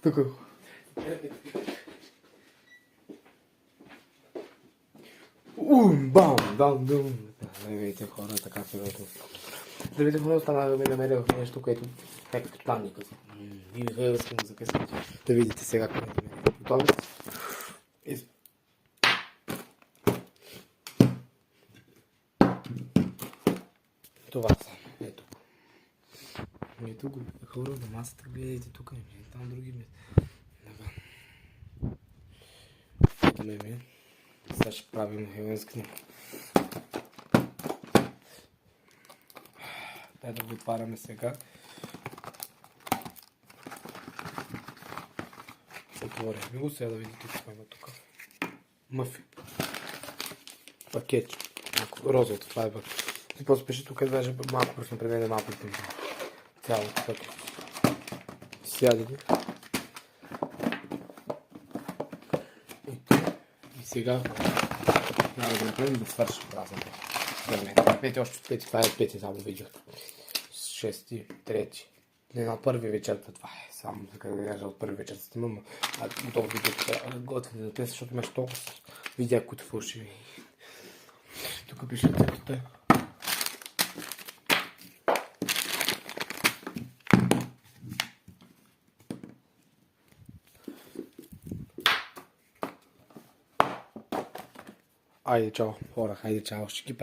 Тук. Бам! Дам! Здравейте хора, така сериозно. Здравейте хора, останахме намерих нещо, което е като танника. И Михаил искам да записам. Да видите сега къде е. Готови? Това са. Ето го. Ето го. Хора на масата, гледайте тук. Там други места. Ето ме. Сега ще правим хеленски. Дай да го отваряме сега. Отворихме го, сега да видите какво има тук. Мъфи. Пакет. Розовото, това е пакет. И после пише тук, даже малко просто преведе малко и цялото пакет. Сядете. И сега трябва да направим да свършим празната. Пети още пети, това е пети само видео. Шести, трети. Не на първи вечерта, това е само така да кажа от първи вечер снимам. Това видео трябва да готвите за те, защото имаш толкова видеа, които фалшиви. Тук пише цветите. Айде чао, хора, хайде чао, ще ги правя.